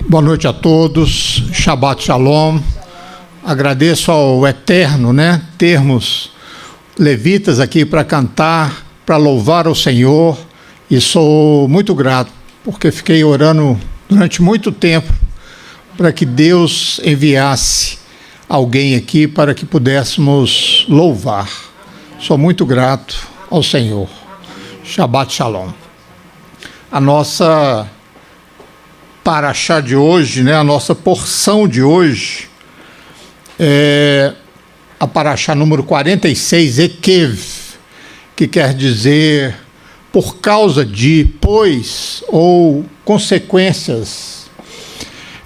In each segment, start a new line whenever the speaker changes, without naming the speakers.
Boa noite a todos, Shabbat Shalom. Agradeço ao Eterno, termos levitas aqui para cantar, para louvar o Senhor, e sou muito grato, porque fiquei orando durante muito tempo para que Deus enviasse alguém aqui para que pudéssemos louvar. Sou muito grato ao Senhor. Shabbat Shalom. A nossa paraxá de hoje, a nossa porção de hoje, é a paraxá número 46, Ekev, que quer dizer por causa de, pois, ou consequências.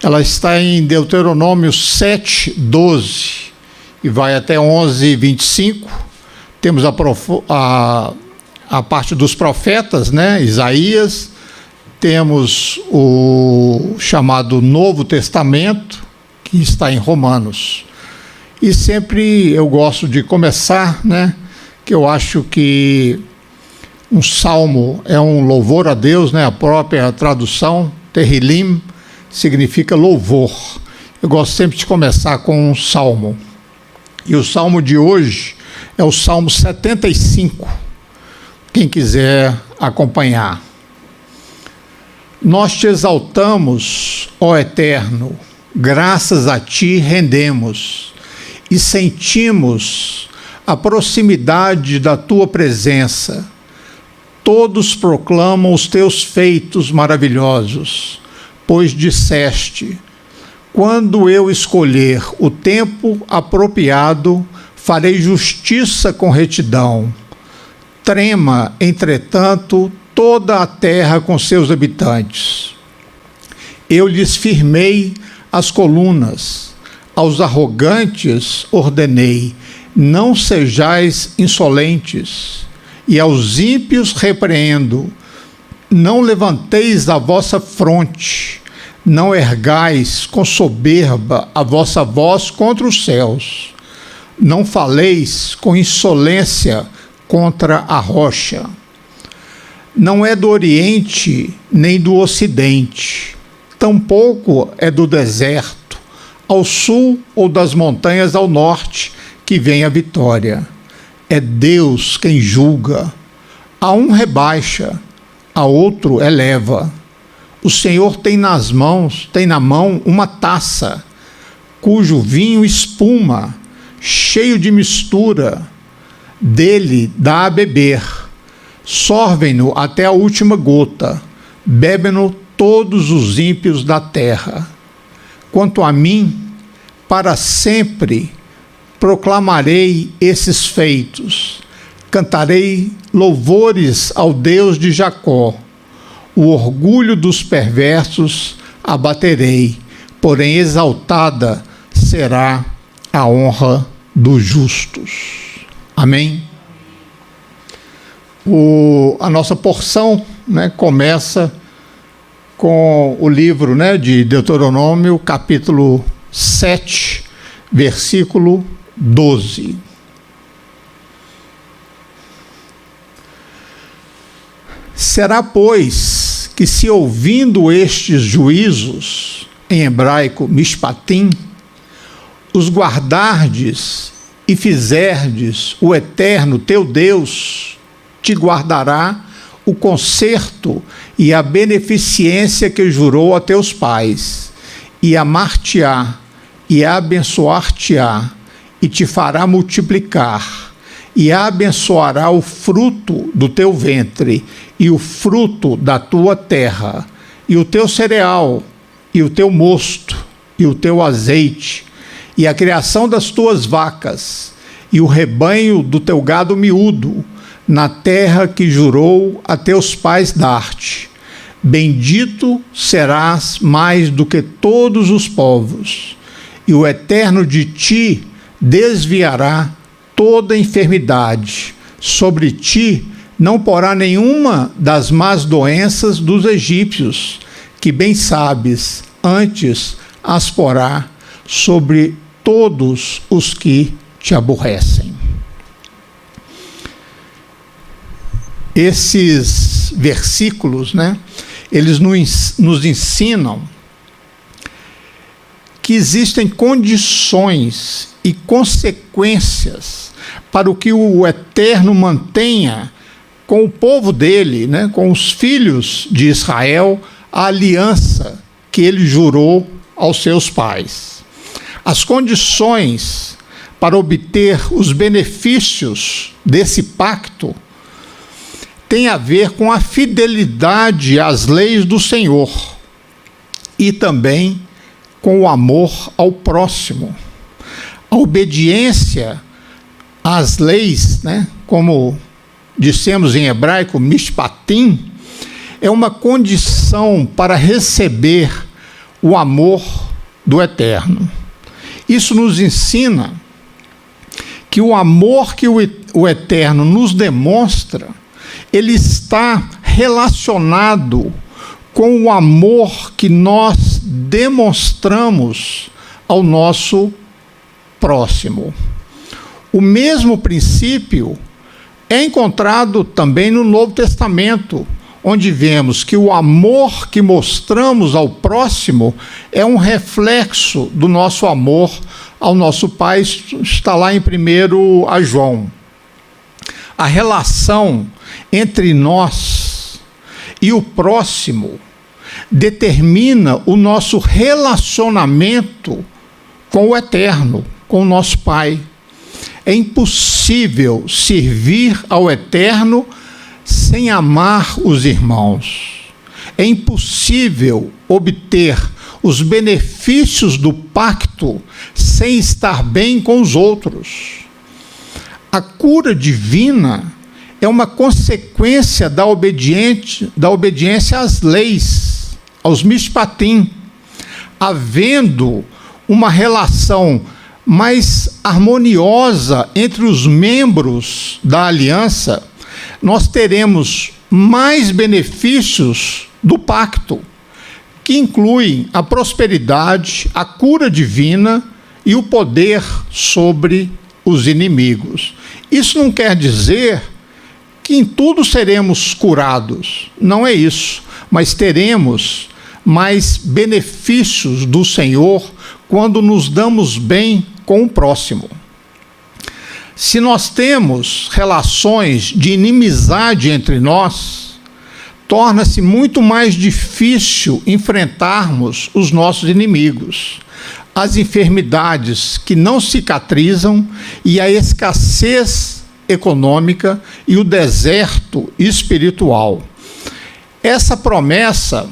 Ela está em Deuteronômio 7, 12 e vai até 11, 25. Temos a parte dos profetas, Isaías. Temos o chamado Novo Testamento, que está em Romanos. E sempre eu gosto de começar, que eu acho que um salmo é um louvor a Deus, a própria tradução, Tehillim, significa louvor. Eu gosto sempre de começar com um salmo. E o salmo de hoje é o Salmo 75, quem quiser acompanhar. Nós te exaltamos, ó Eterno, graças a ti rendemos, e sentimos a proximidade da tua presença. Todos proclamam os teus feitos maravilhosos, pois disseste: quando eu escolher o tempo apropriado, farei justiça com retidão. Trema, entretanto, toda a terra com seus habitantes. Eu lhes firmei as colunas, aos arrogantes ordenei: não sejais insolentes, e aos ímpios repreendo: não levanteis a vossa fronte, não ergais com soberba a vossa voz contra os céus, não faleis com insolência contra a rocha. Não é do Oriente nem do Ocidente, tampouco é do deserto, ao sul ou das montanhas ao norte, que vem a vitória. É Deus quem julga. A um rebaixa, a outro eleva. O Senhor tem na mão uma taça, cujo vinho espuma, cheio de mistura, dele dá a beber. Sorvem-no até a última gota, bebem-no todos os ímpios da terra. Quanto a mim, para sempre proclamarei esses feitos, cantarei louvores ao Deus de Jacó. O orgulho dos perversos abaterei, porém exaltada será a honra dos justos. Amém? A nossa porção começa com o livro de Deuteronômio, capítulo 7, versículo 12. Será, pois, que se ouvindo estes juízos, em hebraico mishpatim, os guardardes e fizerdes, o Eterno teu Deus te guardará o conserto e a beneficência que jurou a teus pais, e amar-te-á, e abençoar-te-á, e te fará multiplicar, e abençoará o fruto do teu ventre, e o fruto da tua terra, e o teu cereal, e o teu mosto, e o teu azeite, e a criação das tuas vacas, e o rebanho do teu gado miúdo, na terra que jurou a teus pais dar-te. Bendito serás mais do que todos os povos, e o Eterno de ti desviará toda enfermidade. Sobre ti não porá nenhuma das más doenças dos egípcios, que bem sabes, antes as porá sobre todos os que te aborrecem. Esses versículos, eles nos ensinam que existem condições e consequências para o que o Eterno mantenha com o povo dele, né, com os filhos de Israel, a aliança que ele jurou aos seus pais. As condições para obter os benefícios desse pacto têm a ver com a fidelidade às leis do Senhor e também com o amor ao próximo. A obediência às leis, né, como dissemos em hebraico, mishpatim, é uma condição para receber o amor do Eterno. Isso nos ensina que o amor que o Eterno nos demonstra, ele está relacionado com o amor que nós demonstramos ao nosso próximo. O mesmo princípio é encontrado também no Novo Testamento, onde vemos que o amor que mostramos ao próximo é um reflexo do nosso amor ao nosso Pai. Está lá em 1 João. A relação entre nós e o próximo determina o nosso relacionamento com o Eterno, com o nosso Pai. É impossível servir ao Eterno sem amar os irmãos. É impossível obter os benefícios do pacto sem estar bem com os outros. A cura divina é uma consequência da obediência às leis, aos mishpatim, havendo uma relação mais harmoniosa entre os membros da aliança, nós teremos mais benefícios do pacto, que incluem a prosperidade, a cura divina e o poder sobre os inimigos. Isso não quer dizer que em tudo seremos curados, não é isso, mas teremos mais benefícios do Senhor quando nos damos bem com o próximo. Se nós temos relações de inimizade entre nós, torna-se muito mais difícil enfrentarmos os nossos inimigos, as enfermidades que não cicatrizam e a escassez econômica e o deserto espiritual. Essa promessa,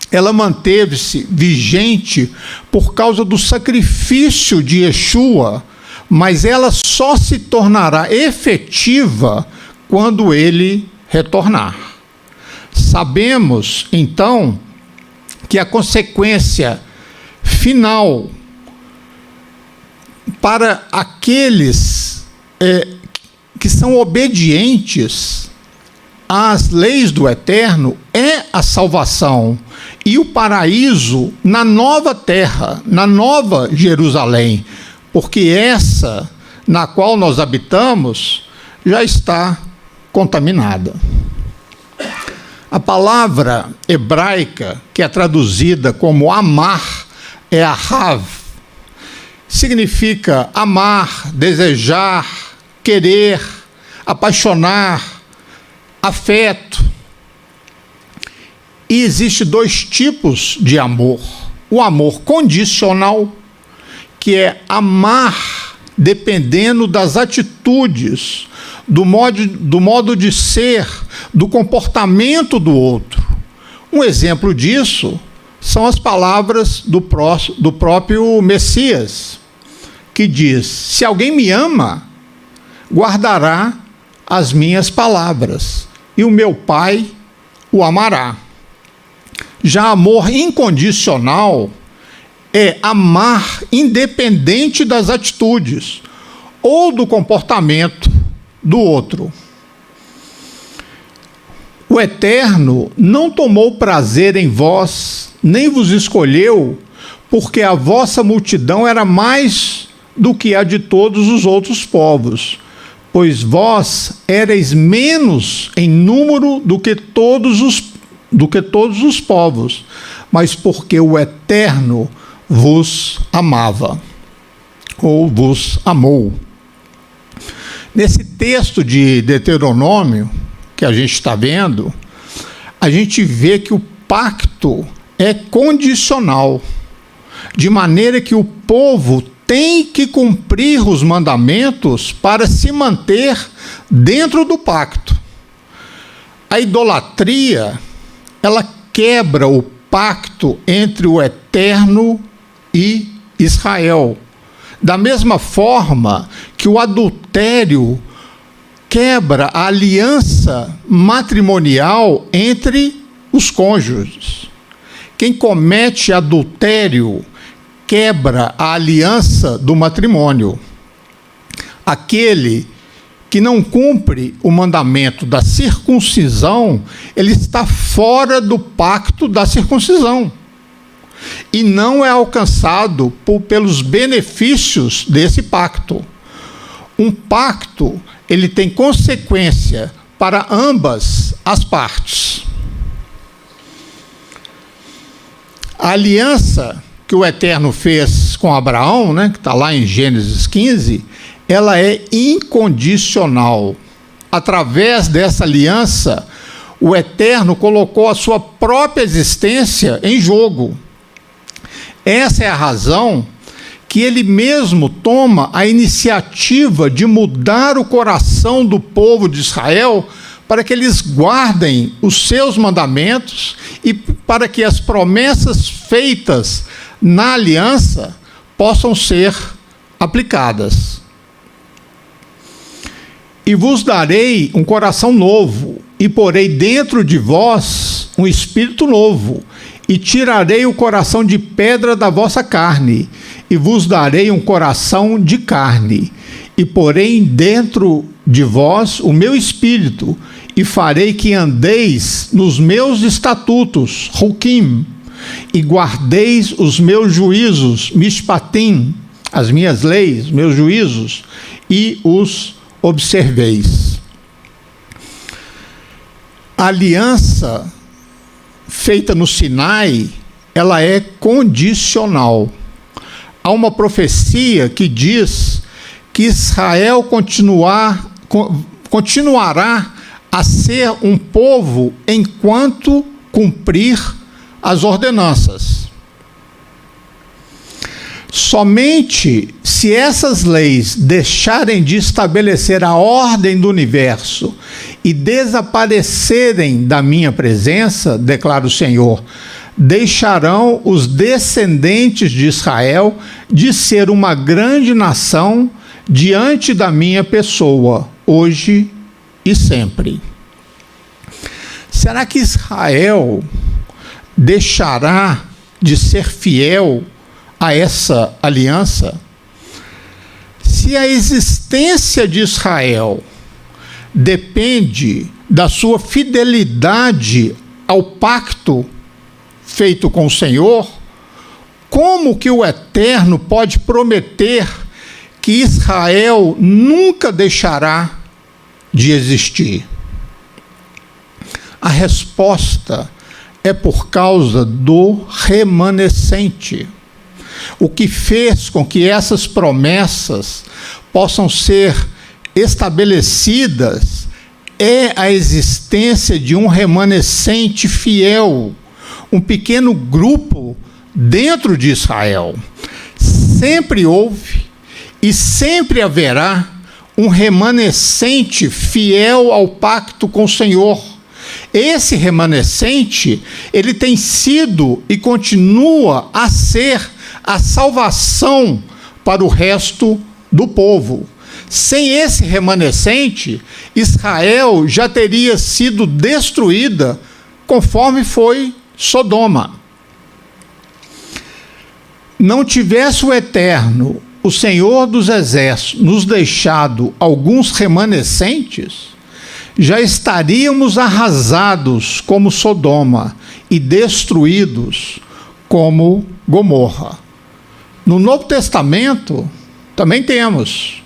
ela manteve-se vigente por causa do sacrifício de Yeshua, mas ela só se tornará efetiva quando ele retornar. Sabemos, então, que a consequência final para aqueles que são obedientes às leis do Eterno é a salvação e o paraíso na nova terra, na nova Jerusalém, porque essa na qual nós habitamos já está contaminada. A palavra hebraica, que é traduzida como amar, é ahav. Significa amar, desejar, querer, apaixonar, afeto. E existe dois tipos de amor. O amor condicional, que é amar dependendo das atitudes, do modo de ser, do comportamento do outro. Um exemplo disso são as palavras do próprio Messias, que diz: se alguém me ama, guardará as minhas palavras, e o meu Pai o amará. Já amor incondicional é amar independente das atitudes ou do comportamento do outro. O Eterno não tomou prazer em vós, nem vos escolheu, porque a vossa multidão era mais do que a de todos os outros povos, pois vós éreis menos em número do que todos os povos, mas porque o Eterno vos amava, ou vos amou. Nesse texto de Deuteronômio, que a gente está vendo, a gente vê que o pacto é condicional, de maneira que o povo tem que cumprir os mandamentos para se manter dentro do pacto. A idolatria, ela quebra o pacto entre o Eterno e Israel. Da mesma forma que o adultério quebra a aliança matrimonial entre os cônjuges. Quem comete adultério quebra a aliança do matrimônio. Aquele que não cumpre o mandamento da circuncisão, ele está fora do pacto da circuncisão e não é alcançado pelos benefícios desse pacto. Um pacto, ele tem consequência para ambas as partes. A aliança que o Eterno fez com Abraão, que está lá em Gênesis 15, ela é incondicional. Através dessa aliança, o Eterno colocou a sua própria existência em jogo. Essa é a razão que ele mesmo toma a iniciativa de mudar o coração do povo de Israel para que eles guardem os seus mandamentos e para que as promessas feitas na aliança possam ser aplicadas. E vos darei um coração novo, e porei dentro de vós um espírito novo, e tirarei o coração de pedra da vossa carne, e vos darei um coração de carne, e porei dentro de vós o meu espírito, e farei que andeis nos meus estatutos, Hukim, e guardeis os meus juízos, Mishpatim, as minhas leis, meus juízos, e os observeis. A aliança feita no Sinai, ela é condicional. Há uma profecia que diz que Israel continuará a ser um povo enquanto cumprir as ordenanças. Somente se essas leis deixarem de estabelecer a ordem do universo e desaparecerem da minha presença, declara o Senhor, deixarão os descendentes de Israel de ser uma grande nação diante da minha pessoa, hoje e sempre. Será que Israel deixará de ser fiel a essa aliança? Se a existência de Israel depende da sua fidelidade ao pacto feito com o Senhor, como que o Eterno pode prometer que Israel nunca deixará de existir? A resposta é por causa do remanescente. O que fez com que essas promessas possam ser estabelecidas é a existência de um remanescente fiel, um pequeno grupo dentro de Israel. Sempre houve e sempre haverá um remanescente fiel ao pacto com o Senhor. Esse remanescente, ele tem sido e continua a ser a salvação para o resto do povo. Sem esse remanescente, Israel já teria sido destruída, conforme foi Sodoma. Não tivesse o Eterno, o Senhor dos Exércitos, nos deixado alguns remanescentes, já estaríamos arrasados como Sodoma e destruídos como Gomorra. No Novo Testamento também temos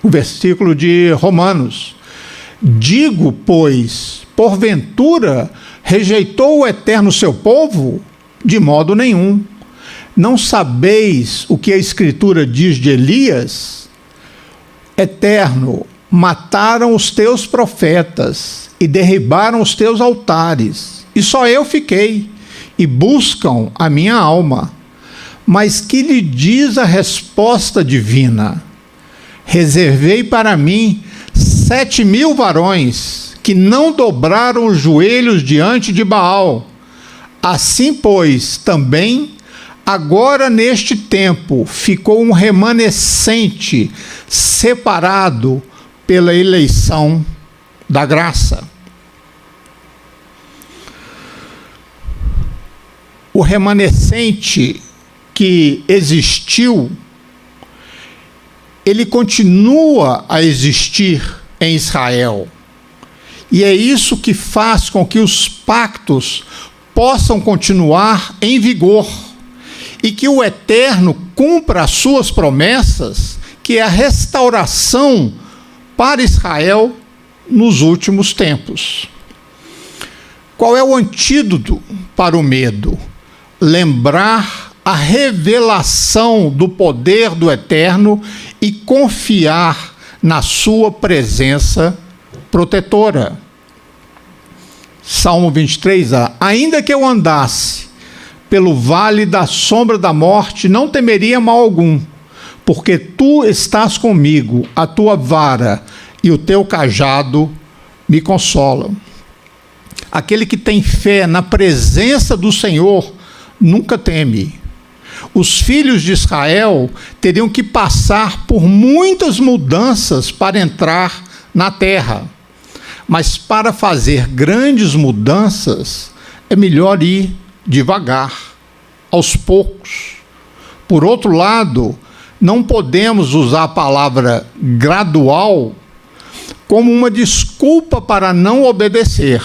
o versículo de Romanos: digo, pois, porventura rejeitou o Eterno seu povo? De modo nenhum. Não sabeis o que a Escritura diz de Elias? Eterno, mataram os teus profetas e derribaram os teus altares, e só eu fiquei, e buscam a minha alma. Mas que lhe diz a resposta divina? Reservei para mim 7.000 varões que não dobraram os joelhos diante de Baal. Assim, pois, também, agora neste tempo, ficou um remanescente separado pela eleição da graça. O remanescente que existiu, ele continua a existir em Israel. E é isso que faz com que os pactos possam continuar em vigor e que o Eterno cumpra as suas promessas, que é a restauração para Israel nos últimos tempos. Qual é o antídoto para o medo? Lembrar a revelação do poder do Eterno e confiar na sua presença protetora. Salmo 23a. Ainda que eu andasse pelo vale da sombra da morte, não temeria mal algum, porque tu estás comigo, a tua vara e o teu cajado me consolam. Aquele que tem fé na presença do Senhor nunca teme. Os filhos de Israel teriam que passar por muitas mudanças para entrar na terra. Mas para fazer grandes mudanças, é melhor ir devagar, aos poucos. Por outro lado, não podemos usar a palavra gradual como uma desculpa para não obedecer.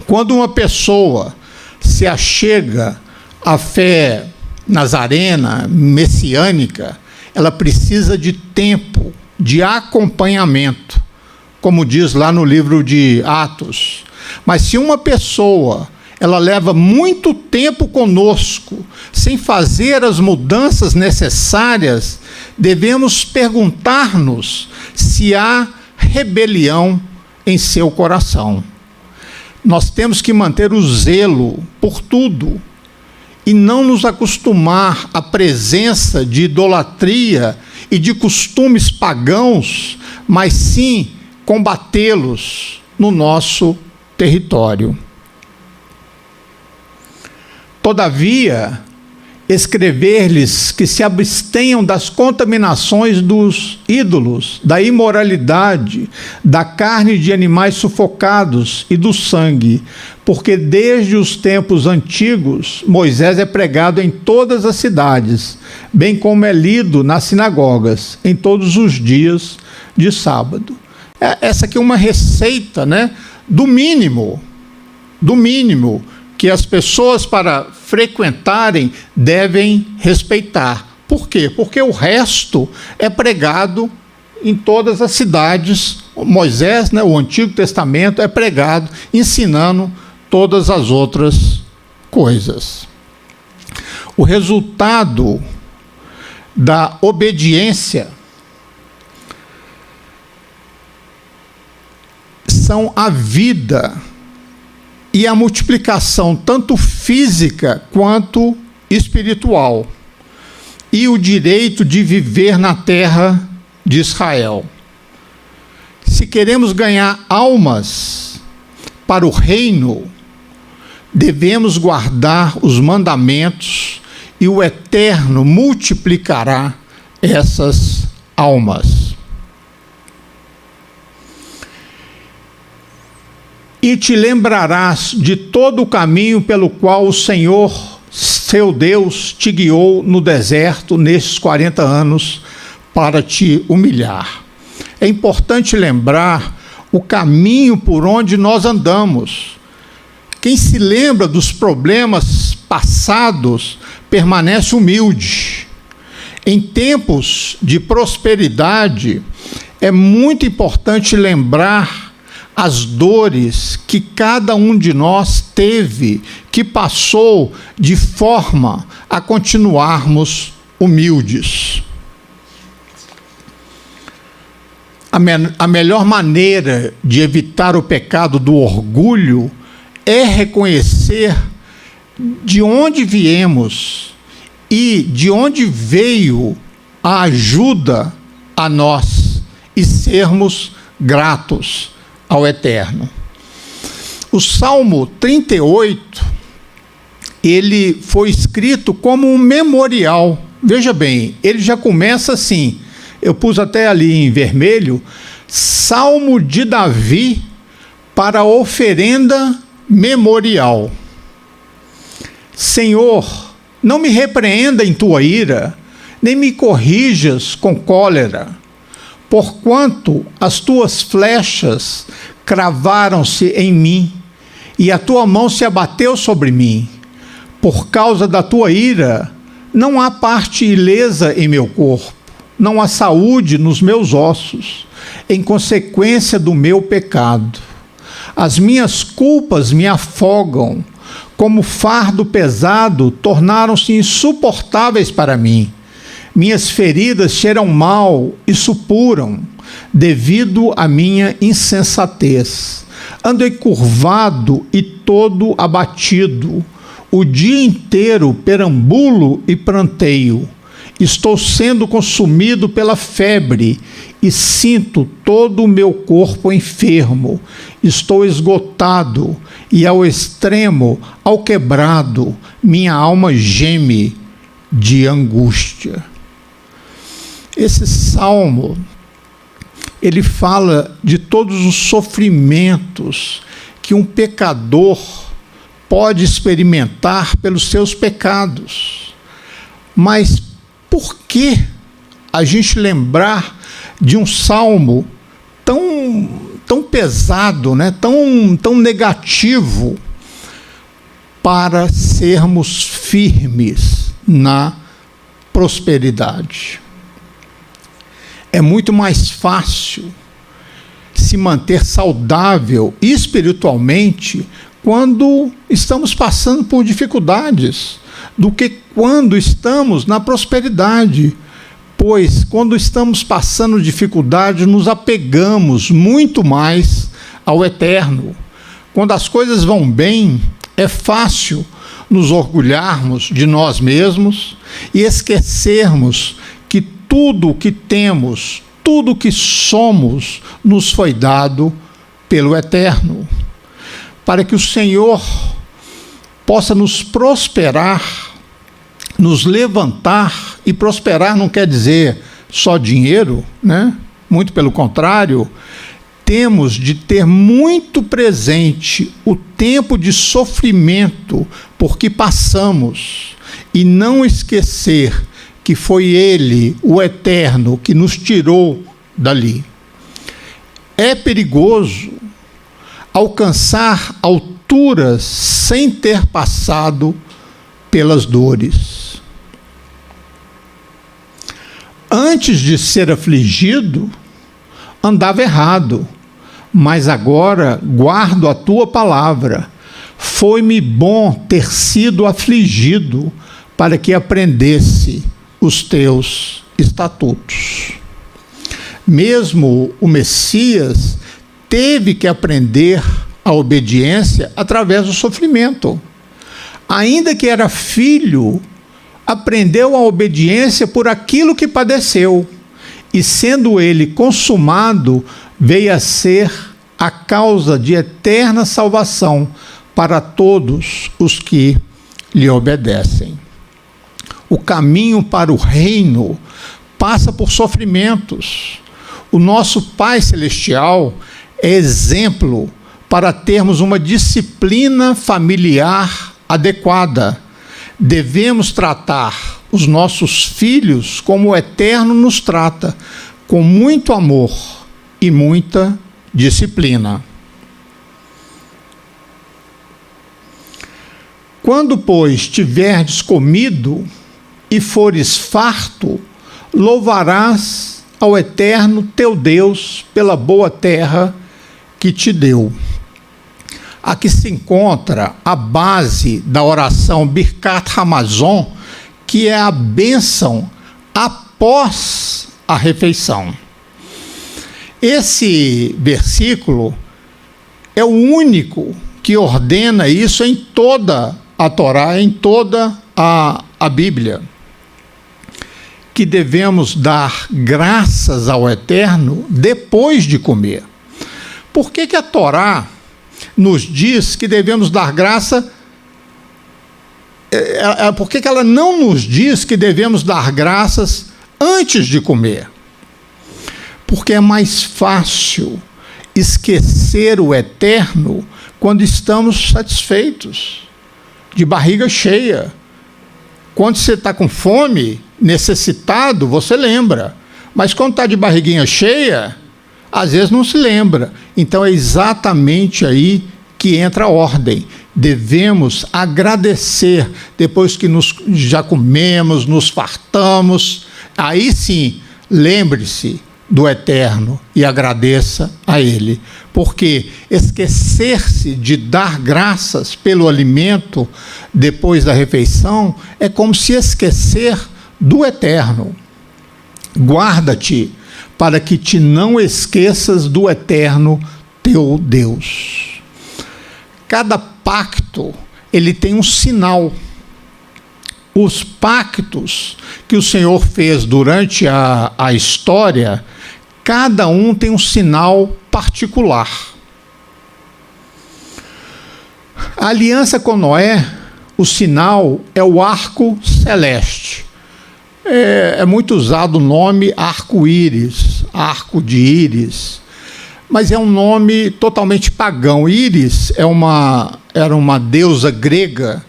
Quando uma pessoa se achega à fé nazarena, messiânica, ela precisa de tempo, de acompanhamento, como diz lá no livro de Atos. Mas se uma pessoa, ela leva muito tempo conosco, sem fazer as mudanças necessárias, devemos perguntar-nos se há rebelião em seu coração. Nós temos que manter o zelo por tudo e não nos acostumar à presença de idolatria e de costumes pagãos, mas sim combatê-los no nosso território. Todavia, escrever-lhes que se abstenham das contaminações dos ídolos, da imoralidade, da carne de animais sufocados e do sangue, porque desde os tempos antigos Moisés é pregado em todas as cidades, bem como é lido nas sinagogas, em todos os dias de sábado. Essa aqui é uma receita, né, do mínimo que as pessoas, para frequentarem, devem respeitar. Por quê? Porque o resto é pregado em todas as cidades. Moisés, né, o Antigo Testamento, é pregado, ensinando todas as outras coisas. O resultado da obediência são a vida e a multiplicação tanto física quanto espiritual, e o direito de viver na terra de Israel. Se queremos ganhar almas para o reino, devemos guardar os mandamentos, e o Eterno multiplicará essas almas. E te lembrarás de todo o caminho pelo qual o Senhor, seu Deus, te guiou no deserto nesses 40 anos para te humilhar. É importante lembrar o caminho por onde nós andamos. Quem se lembra dos problemas passados permanece humilde. Em tempos de prosperidade, é muito importante lembrar as dores que cada um de nós teve, que passou, de forma a continuarmos humildes. A melhor maneira de evitar o pecado do orgulho é reconhecer de onde viemos e de onde veio a ajuda a nós e sermos gratos ao Eterno. O Salmo 38, ele foi escrito como um memorial. Veja bem, ele já começa assim, eu pus até ali em vermelho, Salmo de Davi para oferenda memorial. Senhor, não me repreenda em tua ira, nem me corrijas com cólera, porquanto as tuas flechas cravaram-se em mim, e a tua mão se abateu sobre mim. Por causa da tua ira, não há parte ilesa em meu corpo, não há saúde nos meus ossos, em consequência do meu pecado. As minhas culpas me afogam, como fardo pesado, tornaram-se insuportáveis para mim. Minhas feridas cheiram mal e supuram, devido à minha insensatez. Ando encurvado e todo abatido. O dia inteiro perambulo e pranteio. Estou sendo consumido pela febre e sinto todo o meu corpo enfermo. Estou esgotado e ao extremo, ao quebrado, minha alma geme de angústia. Esse salmo, ele fala de todos os sofrimentos que um pecador pode experimentar pelos seus pecados. Mas por que a gente lembrar de um salmo tão pesado, né? tão negativo, para sermos firmes na prosperidade? É muito mais fácil se manter saudável espiritualmente quando estamos passando por dificuldades, do que quando estamos na prosperidade. Pois, quando estamos passando dificuldade, nos apegamos muito mais ao Eterno. Quando as coisas vão bem, é fácil nos orgulharmos de nós mesmos e esquecermos que tudo o que temos, tudo o que somos, nos foi dado pelo Eterno. Para que o Senhor possa nos prosperar, nos levantar, e prosperar não quer dizer só dinheiro, né? Muito pelo contrário, temos de ter muito presente o tempo de sofrimento por que passamos e não esquecer que foi Ele, o Eterno, que nos tirou dali. É perigoso alcançar alturas sem ter passado pelas dores. Antes de ser afligido, andava errado, mas agora guardo a tua palavra. Foi-me bom ter sido afligido, para que aprendesse os teus estatutos. Mesmo o Messias teve que aprender a obediência através do sofrimento. Ainda que era filho, aprendeu a obediência por aquilo que padeceu, e sendo ele consumado, veio a ser a causa de eterna salvação para todos os que lhe obedecem. O caminho para o reino passa por sofrimentos. O nosso Pai Celestial é exemplo para termos uma disciplina familiar adequada. Devemos tratar os nossos filhos como o Eterno nos trata, com muito amor e muita disciplina. Quando, pois, tiverdes comido e fores farto, louvarás ao Eterno teu Deus pela boa terra que te deu. Aqui se encontra a base da oração Birkat Hamazon, que é a bênção após a refeição. Esse versículo é o único que ordena isso em toda a Torá, em toda a Bíblia, que devemos dar graças ao Eterno depois de comer. Por que a Torá nos diz que devemos dar graça? Por que ela não nos diz que devemos dar graças antes de comer? Porque é mais fácil esquecer o Eterno quando estamos satisfeitos, de barriga cheia. Quando você está com fome, necessitado, você lembra. Mas quando está de barriguinha cheia, às vezes não se lembra. Então é exatamente aí que entra a ordem. Devemos agradecer depois que já comemos, nos fartamos. Aí sim, lembre-se do Eterno e agradeça a Ele. Porque esquecer-se de dar graças pelo alimento depois da refeição é como se esquecer do Eterno. Guarda-te para que te não esqueças do Eterno teu Deus. Cada pacto, ele tem um sinal. Os pactos que o Senhor fez durante a história, cada um tem um sinal particular. A aliança com Noé, o sinal é o arco celeste. É muito usado o nome arco-íris, arco de íris, mas é um nome totalmente pagão. Íris era uma deusa grega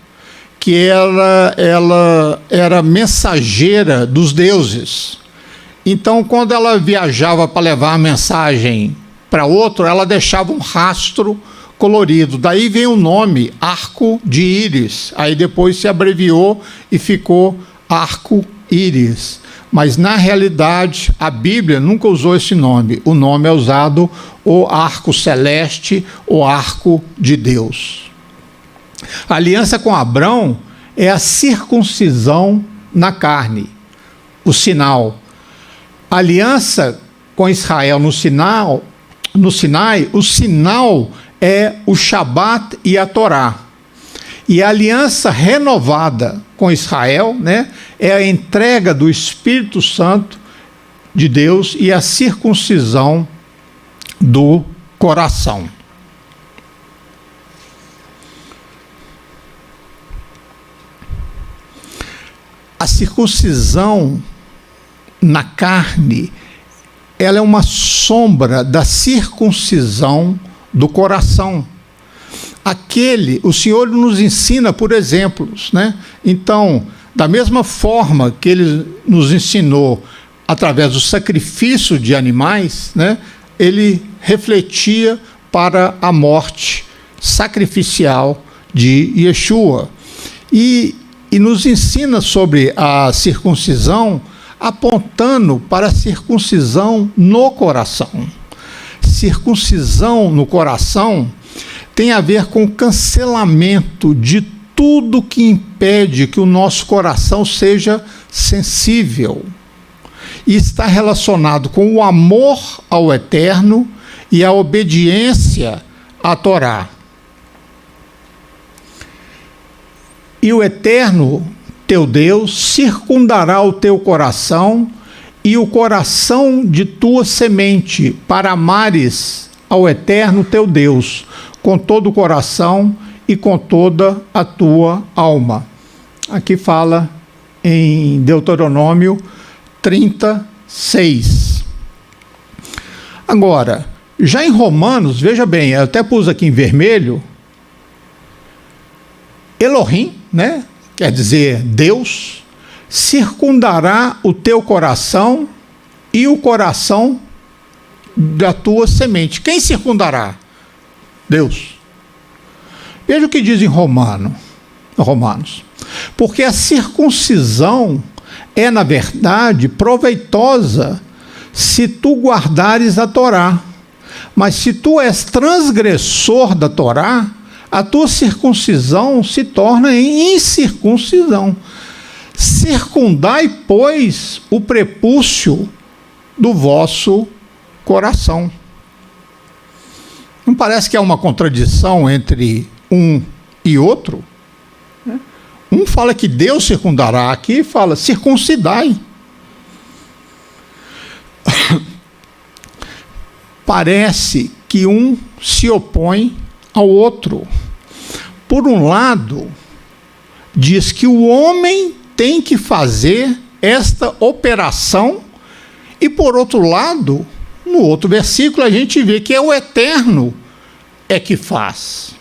que ela era mensageira dos deuses. Então, quando ela viajava para levar a mensagem para outro, ela deixava um rastro colorido. Daí vem o nome arco de íris. Aí depois se abreviou e ficou arco-íris. Mas, na realidade, a Bíblia nunca usou esse nome. O nome é usado o arco celeste, o arco de Deus. A aliança com Abrão é a circuncisão na carne, o sinal. A aliança com Israel no Sinai, o sinal é o Shabat e a Torá. E a aliança renovada com Israel, né, é a entrega do Espírito Santo de Deus e a circuncisão do coração. A circuncisão na carne, ela é uma sombra da circuncisão do coração. O Senhor nos ensina por exemplos, né? Então, da mesma forma que Ele nos ensinou através do sacrifício de animais, né? Ele refletia para a morte sacrificial de Yeshua. E nos ensina sobre a circuncisão, apontando para a circuncisão no coração. Circuncisão no coração tem a ver com o cancelamento de tudo que impede que o nosso coração seja sensível. E está relacionado com o amor ao Eterno e a obediência à Torá. E o Eterno, teu Deus, circundará o teu coração e o coração de tua semente, para amares ao Eterno, teu Deus, com todo o coração e com toda a tua alma. Aqui fala em Deuteronômio 36. Agora, já em Romanos, veja bem, eu até pus aqui em vermelho, Elohim, né? Quer dizer, Deus, circundará o teu coração e o coração da tua semente. Quem circundará? Deus. Veja o que diz em Romanos. Porque a circuncisão é, na verdade, proveitosa se tu guardares a Torá, Mas se tu és transgressor da Torá, a tua circuncisão se torna em incircuncisão. Circundai, pois, o prepúcio do vosso coração. Não parece que há uma contradição entre um e outro? Um fala que Deus circundará, aqui fala circuncidai. Parece que um se opõe ao outro. Por um lado, diz que o homem tem que fazer esta operação, e por outro lado, no outro versículo, a gente vê que é o Eterno que faz.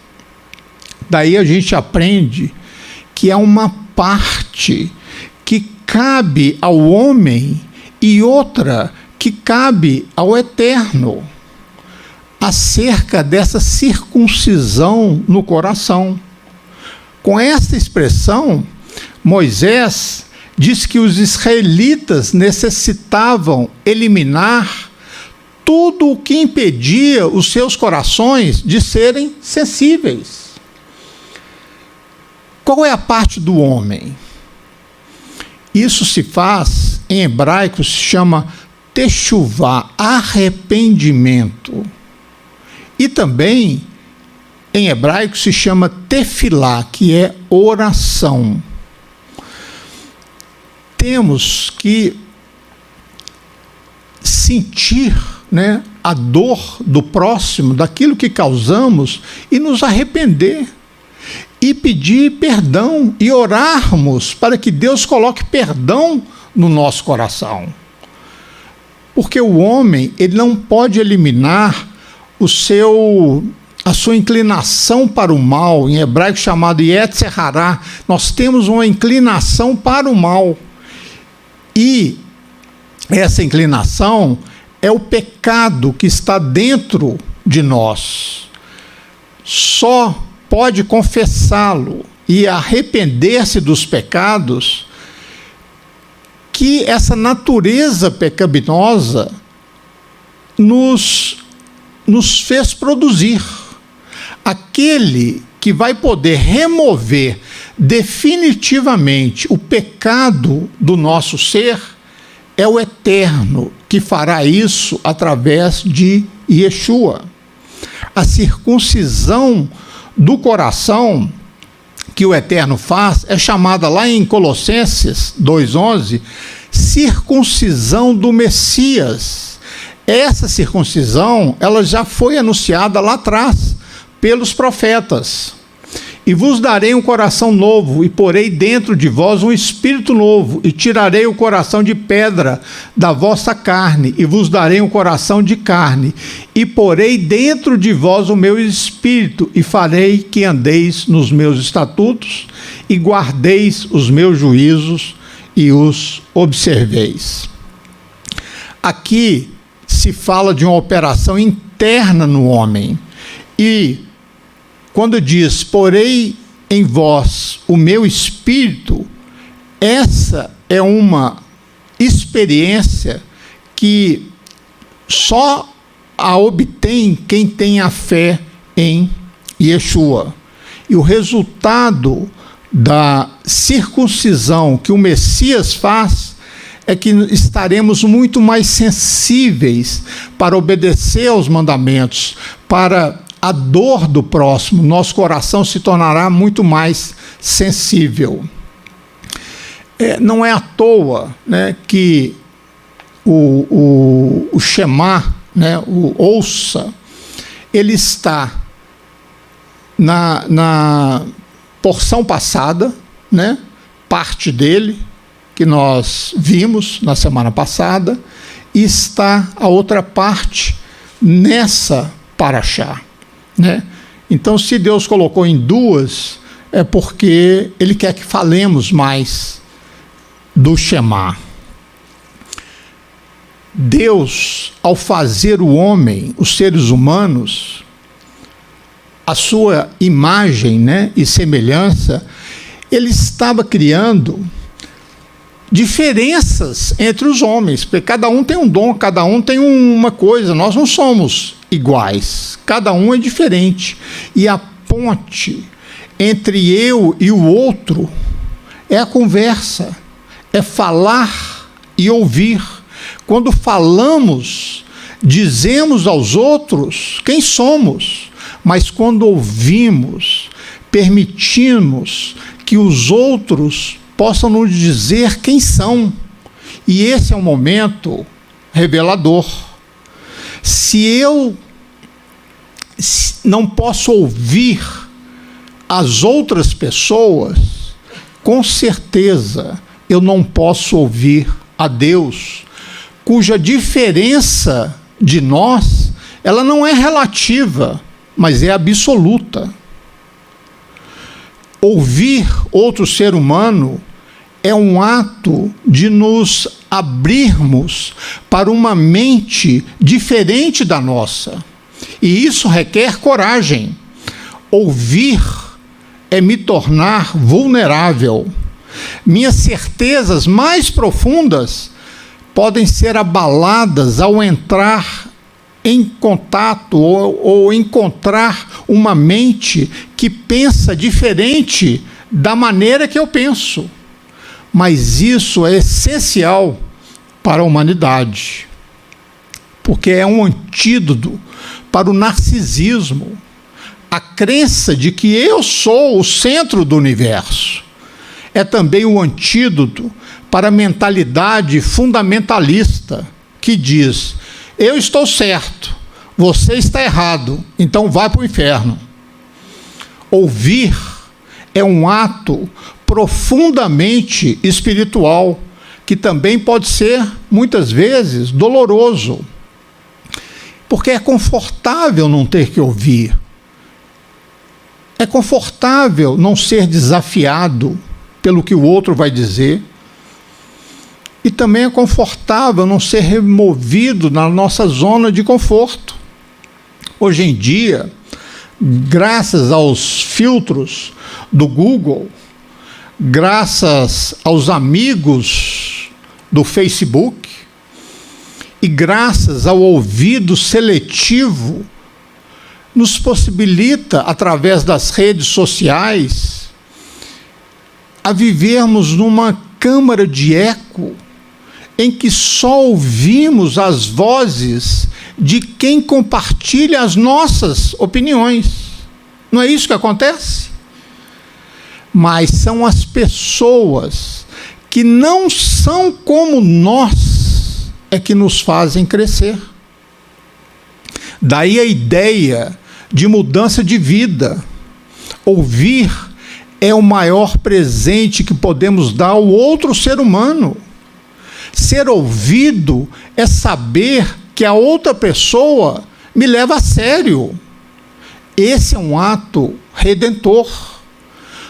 Daí a gente aprende que há uma parte que cabe ao homem e outra que cabe ao Eterno, acerca dessa circuncisão no coração. Com esta expressão, Moisés diz que os israelitas necessitavam eliminar tudo o que impedia os seus corações de serem sensíveis. Qual é a parte do homem? Isso se faz, em hebraico, se chama techuvá, arrependimento. E também, em hebraico, se chama tefilá, que é oração. Temos que sentir, a dor do próximo, daquilo que causamos, e nos arrepender, e pedir perdão, e orarmos para que Deus coloque perdão no nosso coração. Porque o homem, ele não pode eliminar a sua inclinação para o mal, em hebraico chamado Yetzer Hará. Nós temos uma inclinação para o mal. E essa inclinação é o pecado que está dentro de nós. Só pode confessá-lo e arrepender-se dos pecados que essa natureza pecaminosa nos fez produzir. Aquele que vai poder remover definitivamente o pecado do nosso ser é o Eterno, que fará isso através de Yeshua. A circuncisão do coração que o Eterno faz é chamada lá em Colossenses 2,11, circuncisão do Messias. Essa circuncisão, ela já foi anunciada lá atrás pelos profetas. E vos darei um coração novo, e porei dentro de vós um espírito novo, e tirarei o coração de pedra da vossa carne, e vos darei um coração de carne, e porei dentro de vós o meu espírito, e farei que andeis nos meus estatutos, e guardeis os meus juízos, e os observeis. Aqui se fala de uma operação interna no homem, e quando diz, porei em vós o meu espírito, essa é uma experiência que só a obtém quem tem a fé em Yeshua. E o resultado da circuncisão que o Messias faz é que estaremos muito mais sensíveis para obedecer aos mandamentos, para a dor do próximo. Nosso coração se tornará muito mais sensível. Não é à toa, que o Shema, o ouça, ele está na porção passada, parte dele, que nós vimos na semana passada, e está a outra parte nessa paraxá. Então, se Deus colocou em duas, é porque Ele quer que falemos mais do Shema. Deus, ao fazer o homem, os seres humanos, a sua imagem, e semelhança, Ele estava criando diferenças entre os homens, porque cada um tem um dom, cada um tem uma coisa. Nós não somos iguais, cada um é diferente. E a ponte entre eu e o outro é a conversa, é falar e ouvir. Quando falamos, dizemos aos outros quem somos, mas quando ouvimos, permitimos que os outros possam nos dizer quem são. E esse é um momento revelador. Se eu não posso ouvir as outras pessoas, com certeza eu não posso ouvir a Deus, cuja diferença de nós, ela não é relativa, mas é absoluta. Ouvir outro ser humano é um ato de nos abrirmos para uma mente diferente da nossa. E isso requer coragem. Ouvir é me tornar vulnerável. Minhas certezas mais profundas podem ser abaladas ao entrar em contato ou encontrar uma mente que pensa diferente da maneira que eu penso. Mas isso é essencial para a humanidade, porque é um antídoto para o narcisismo, a crença de que eu sou o centro do universo. É também o antídoto para a mentalidade fundamentalista, que diz: eu estou certo, você está errado, então vai para o inferno. Ouvir é um ato profundamente espiritual, que também pode ser, muitas vezes, doloroso, porque é confortável não ter que ouvir. É confortável não ser desafiado pelo que o outro vai dizer. E também é confortável não ser removido na nossa zona de conforto. Hoje em dia, graças aos filtros do Google, graças aos amigos do Facebook e graças ao ouvido seletivo, nos possibilita, através das redes sociais, a vivermos numa câmara de eco em que só ouvimos as vozes de quem compartilha as nossas opiniões. Não é isso que acontece? Mas são as pessoas que não são como nós é que nos fazem crescer. Daí a ideia de mudança de vida. Ouvir é o maior presente que podemos dar ao outro ser humano. Ser ouvido é saber que a outra pessoa me leva a sério. Esse é um ato redentor.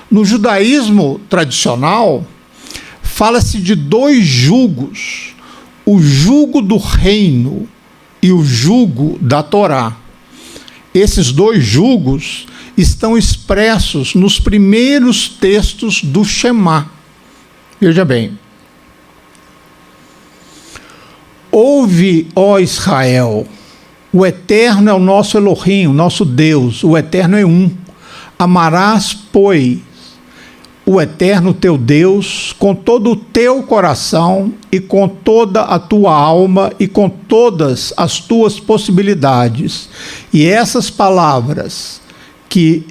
No judaísmo tradicional, fala-se de dois jugos: o jugo do reino e o jugo da Torá. Esses dois jugos estão expressos nos primeiros textos do Shema. Veja bem. Ouve, ó Israel, o Eterno é o nosso Elohim, o nosso Deus, o Eterno é um. Amarás, pois, o Eterno teu Deus com todo o teu coração e com toda a tua alma e com todas as tuas possibilidades. E essas palavras que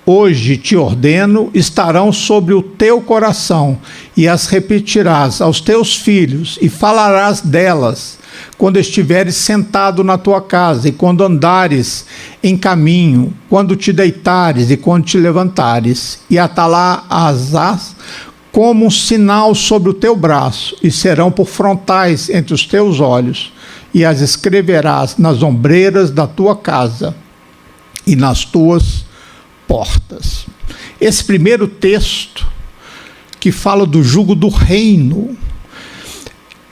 hoje te ordeno estarão sobre o teu coração, e as repetirás aos teus filhos, e falarás delas quando estiveres sentado na tua casa, e quando andares em caminho, quando te deitares e quando te levantares, e atarás como um sinal sobre o teu braço, e serão por frontais entre os teus olhos, e as escreverás nas ombreiras da tua casa e nas tuas portas. Esse primeiro texto, que fala do jugo do reino,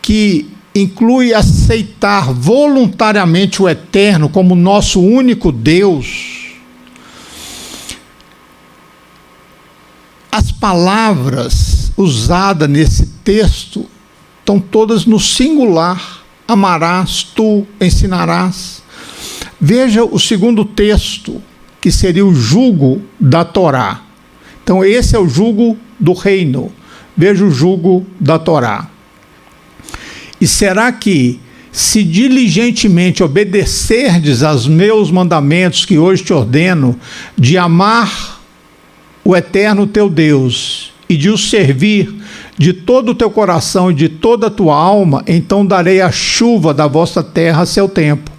que inclui aceitar voluntariamente o Eterno como nosso único Deus. As palavras usadas nesse texto estão todas no singular. Amarás, tu ensinarás. Veja o segundo texto, que seria o jugo da Torá. Então, esse é o jugo do reino. Veja o jugo da Torá. E será que, se diligentemente obedecerdes aos meus mandamentos que hoje te ordeno, de amar o eterno teu Deus e de o servir de todo o teu coração e de toda a tua alma, então darei a chuva da vossa terra a seu tempo.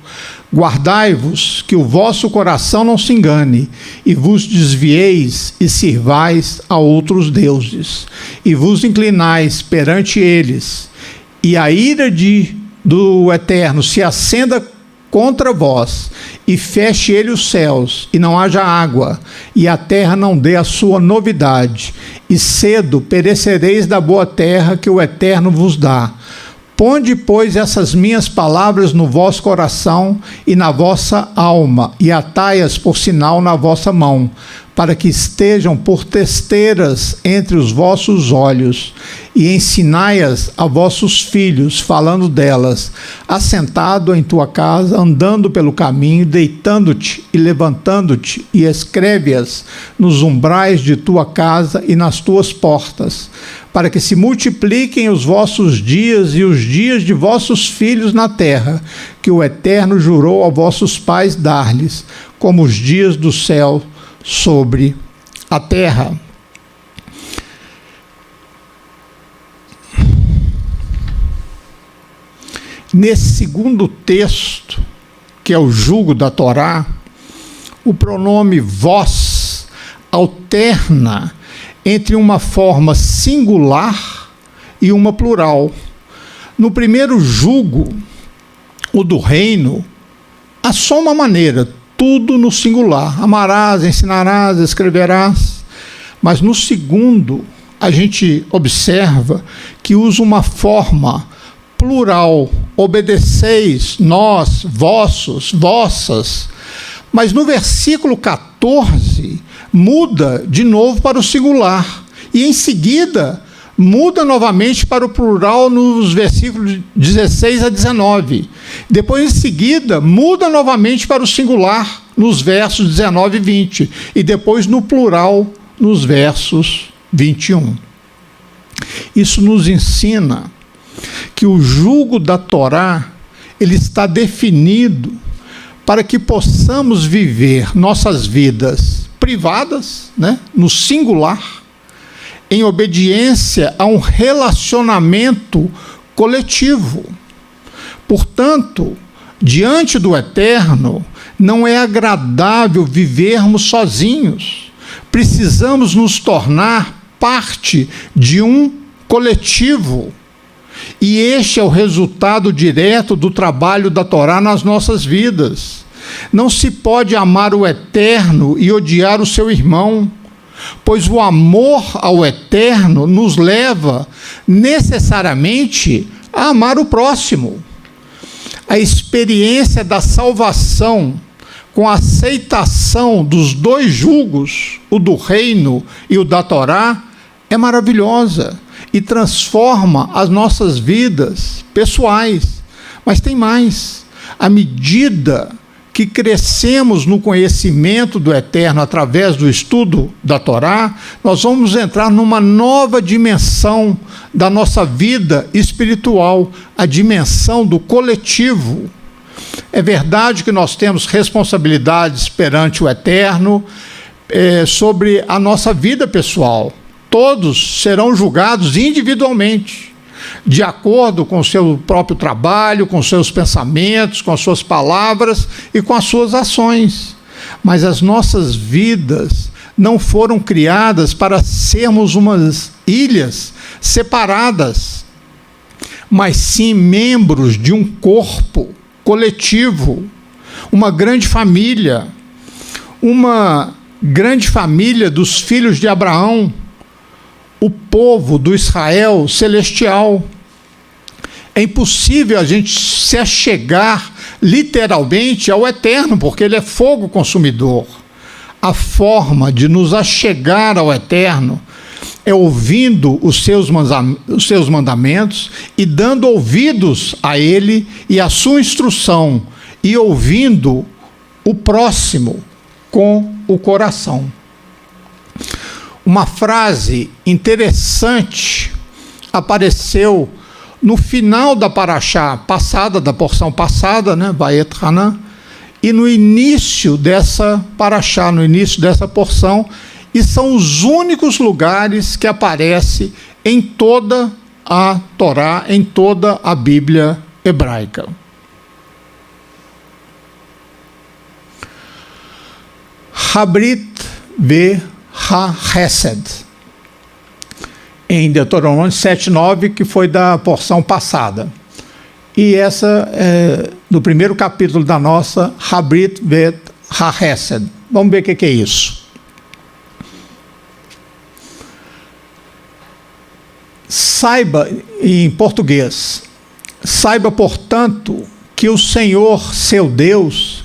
Guardai-vos, que o vosso coração não se engane, e vos desvieis e sirvais a outros deuses, e vos inclinais perante eles, e a ira do Eterno se acenda contra vós, e feche ele os céus, e não haja água, e a terra não dê a sua novidade, e cedo perecereis da boa terra que o Eterno vos dá. Ponde, pois, essas minhas palavras no vosso coração e na vossa alma, e atai-as por sinal na vossa mão, para que estejam por testeiras entre os vossos olhos, e ensinai-as a vossos filhos, falando delas, assentado em tua casa, andando pelo caminho, deitando-te e levantando-te, e escreve-as nos umbrais de tua casa e nas tuas portas, para que se multipliquem os vossos dias e os dias de vossos filhos na terra, que o Eterno jurou a vossos pais dar-lhes, como os dias do céu sobre a terra. Nesse segundo texto, que é o jugo da Torá, o pronome vós alterna entre uma forma singular e uma plural. No primeiro jugo, o do reino, há só uma maneira, tudo no singular. Amarás, ensinarás, escreverás. Mas no segundo, a gente observa que usa uma forma plural. Obedeceis, nós, vossos, vossas. Mas no versículo 14, muda de novo para o singular. E em seguida, muda novamente para o plural nos versículos 16 a 19. Depois, em seguida, muda novamente para o singular nos versos 19 e 20. E depois no plural nos versos 21. Isso nos ensina que o jugo da Torá, ele está definido para que possamos viver nossas vidas privadas, no singular, em obediência a um relacionamento coletivo. Portanto, diante do Eterno, não é agradável vivermos sozinhos. Precisamos nos tornar parte de um coletivo. E este é o resultado direto do trabalho da Torá nas nossas vidas. Não se pode amar o Eterno e odiar o seu irmão, pois o amor ao Eterno nos leva necessariamente a amar o próximo. A experiência da salvação com a aceitação dos dois jugos, o do reino e o da Torá, é maravilhosa e transforma as nossas vidas pessoais. Mas tem mais. À medida que crescemos no conhecimento do Eterno através do estudo da Torá, nós vamos entrar numa nova dimensão da nossa vida espiritual, a dimensão do coletivo. É verdade que nós temos responsabilidades perante o Eterno sobre a nossa vida pessoal. Todos serão julgados individualmente, de acordo com o seu próprio trabalho, com seus pensamentos, com as suas palavras e com as suas ações. Mas as nossas vidas não foram criadas para sermos umas ilhas separadas, mas sim membros de um corpo coletivo, uma grande família dos filhos de Abraão, o povo do Israel celestial. É impossível a gente se achegar literalmente ao Eterno, porque Ele é fogo consumidor. A forma de nos achegar ao Eterno é ouvindo os seus mandamentos e dando ouvidos a Ele e a sua instrução, e ouvindo o próximo com o coração. Uma frase interessante apareceu no final da parashá passada, da porção passada, né, Vaet Hanan, e no início dessa parashá, no início dessa porção, e são os únicos lugares que aparece em toda a Torá, em toda a Bíblia hebraica. Habrit ve-ha-hesed, em Deuteronômio 7:9, que foi da porção passada. E essa é do primeiro capítulo da nossa Habrit ve-ha-hesed. Vamos ver o que é isso. Saiba, em português, saiba, portanto, que o Senhor, seu Deus,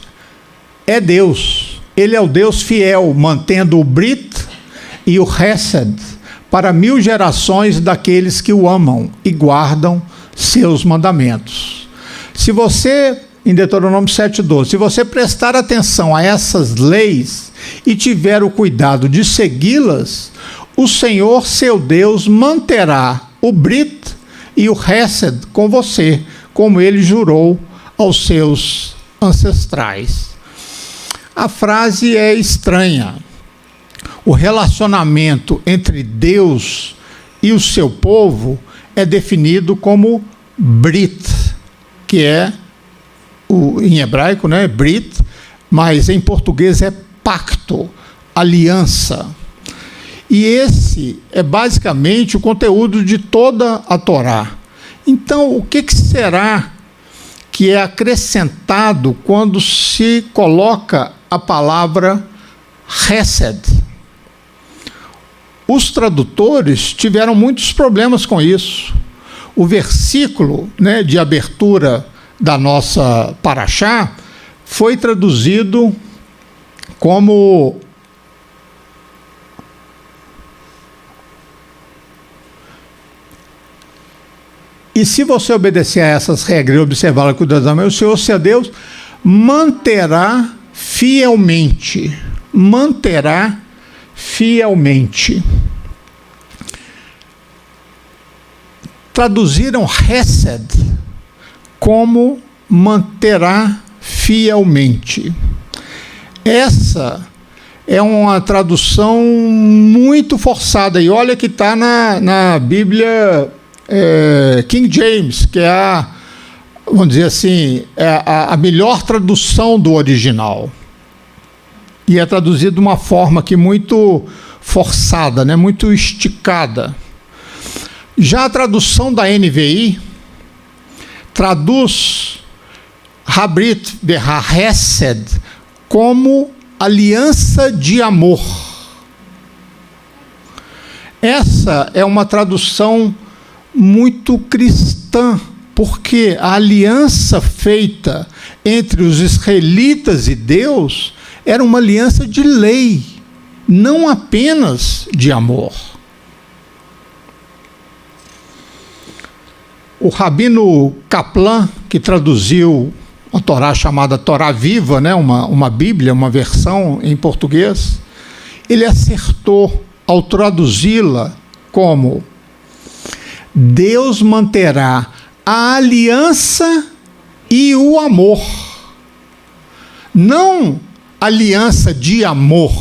é Deus. Ele é o Deus fiel, mantendo o Brit e o Hesed para 1000 gerações daqueles que o amam e guardam seus mandamentos. Se você, em Deuteronômio 7:12, se você prestar atenção a essas leis e tiver o cuidado de segui-las, o Senhor, seu Deus, manterá o Brit e o Hesed com você, como ele jurou aos seus ancestrais. A frase é estranha. O relacionamento entre Deus e o seu povo é definido como Brit, que é, em hebraico, né, Brit, mas em português é pacto, aliança. E esse é basicamente o conteúdo de toda a Torá. Então, o que será que é acrescentado quando se coloca a palavra Hesed? Os tradutores tiveram muitos problemas com isso. O versículo, né, de abertura da nossa parashá foi traduzido como e se você obedecer a essas regras e observá-las cuidadosamente, o Senhor, seu Deus, manterá fielmente. Manterá fielmente. Traduziram Hesed como manterá fielmente. Essa é uma tradução muito forçada, e olha que está na Bíblia King James, que é vamos dizer assim, a melhor tradução do original. E é traduzido de uma forma aqui muito forçada, né? Muito esticada. Já a tradução da NVI traduz Habrit ve-ha-hesed como aliança de amor. Essa é uma tradução muito cristã, porque a aliança feita entre os israelitas e Deus era uma aliança de lei, não apenas de amor. O rabino Kaplan, que traduziu a Torá chamada Torá Viva, né, uma Bíblia, uma versão em português, ele acertou ao traduzi-la como: Deus manterá a aliança e o amor. Não aliança de amor,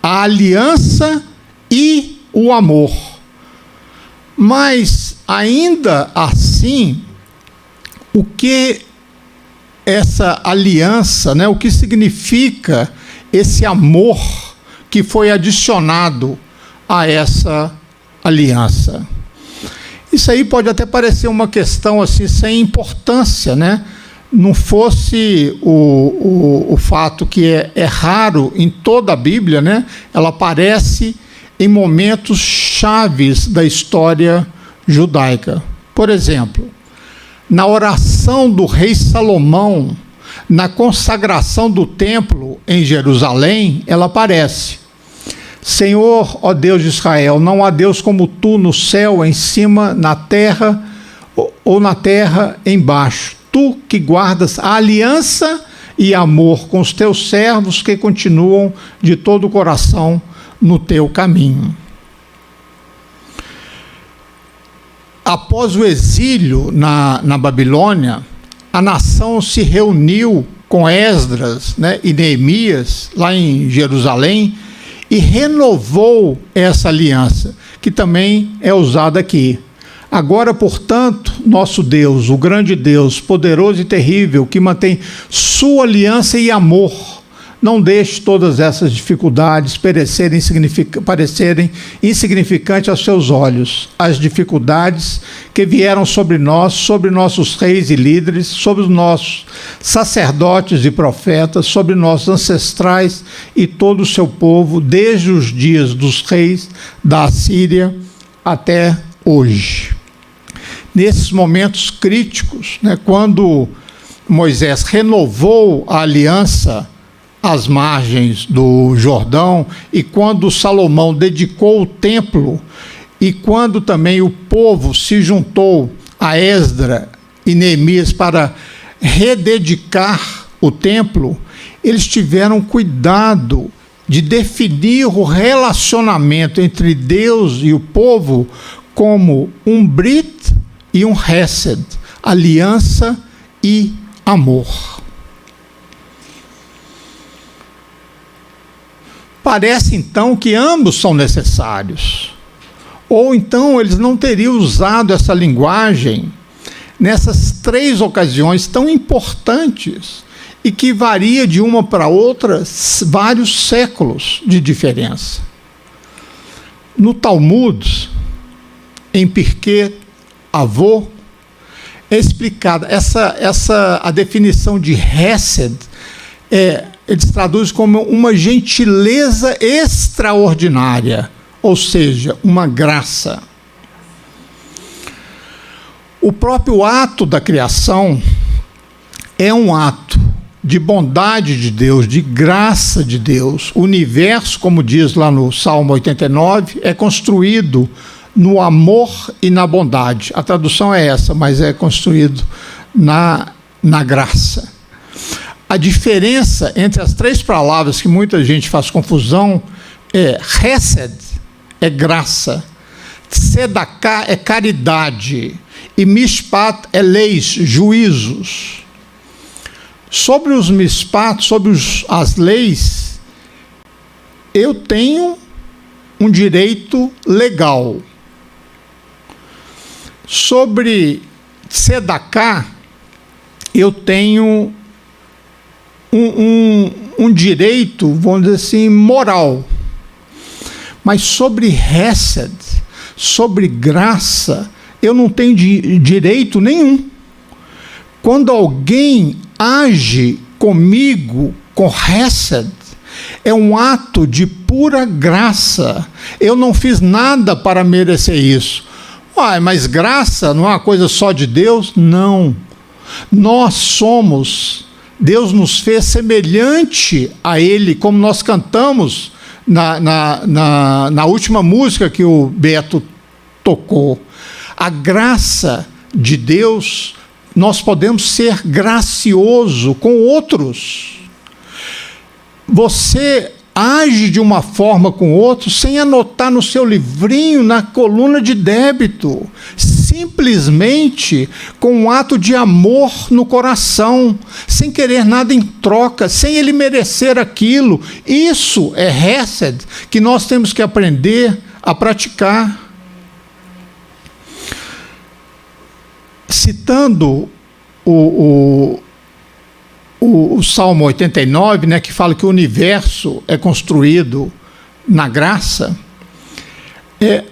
a aliança e o amor. Mas, ainda assim, o que essa aliança, né, o que significa esse amor que foi adicionado a essa aliança? Isso aí pode até parecer uma questão assim sem importância, né? Não fosse o fato que é raro em toda a Bíblia, né? Ela aparece em momentos chaves da história judaica. Por exemplo, na oração do rei Salomão, na consagração do templo em Jerusalém, ela aparece: Senhor, ó Deus de Israel, não há Deus como tu no céu em cima, na terra ou na terra embaixo. Tu que guardas a aliança e amor com os teus servos que continuam de todo o coração no teu caminho. Após o exílio na Babilônia, a nação se reuniu com Esdras, né, e Neemias, lá em Jerusalém, e renovou essa aliança, que também é usada aqui. Agora, portanto, nosso Deus, o grande Deus, poderoso e terrível, que mantém sua aliança e amor, não deixe todas essas dificuldades parecerem insignificantes aos seus olhos. As dificuldades que vieram sobre nós, sobre nossos reis e líderes, sobre os nossos sacerdotes e profetas, sobre nossos ancestrais e todo o seu povo, desde os dias dos reis da Assíria até hoje. Nesses momentos críticos, né, quando Moisés renovou a aliança às margens do Jordão, e quando Salomão dedicou o templo, e quando também o povo se juntou a Esdras e Neemias para rededicar o templo, eles tiveram cuidado de definir o relacionamento entre Deus e o povo como um Brit e um Hesed, aliança e amor. Parece, então, que ambos são necessários. Ou, então, eles não teriam usado essa linguagem nessas 3 ocasiões tão importantes e que varia de uma para outra vários séculos de diferença. No Talmud, em Pirkei Avot, é explicada a definição de Hesed, eles traduzem como uma gentileza extraordinária, ou seja, uma graça. O próprio ato da criação é um ato de bondade de Deus, de graça de Deus. O universo, como diz lá no Salmo 89, é construído no amor e na bondade. A tradução é essa, mas é construído na graça. A diferença entre as 3 palavras que muita gente faz confusão é Hesed, é graça, Tzedaká é caridade, e Mishpat é leis, juízos. Sobre os Mishpat, sobre as leis, eu tenho um direito legal. Sobre Tzedaká, eu tenho um direito, vamos dizer assim, moral. Mas sobre Hesed, sobre graça, eu não tenho direito nenhum. Quando alguém age comigo com Hesed, é um ato de pura graça. Eu não fiz nada para merecer isso. Mas graça não é uma coisa só de Deus? Não. Nós somos... Deus nos fez semelhante a Ele, como nós cantamos na última música que o Beto tocou. A graça de Deus, nós podemos ser gracioso com outros. Você age de uma forma com outros sem anotar no seu livrinho, na coluna de débito, simplesmente com um ato de amor no coração, sem querer nada em troca, sem ele merecer aquilo. Isso é Hesed, que nós temos que aprender a praticar. Citando o Salmo 89, né, que fala que o universo é construído na graça,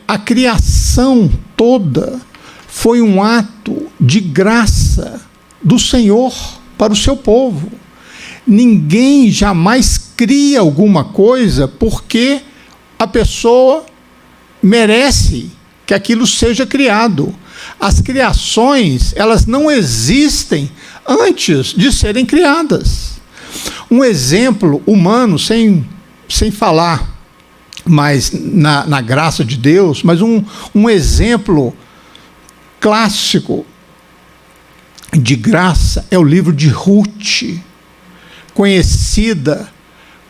a criação toda foi um ato de graça do Senhor para o seu povo. Ninguém jamais cria alguma coisa porque a pessoa merece que aquilo seja criado. As criações, elas não existem antes de serem criadas. Um exemplo humano, sem falar mais na graça de Deus, mas um exemplo clássico de graça é o livro de Ruth. conhecida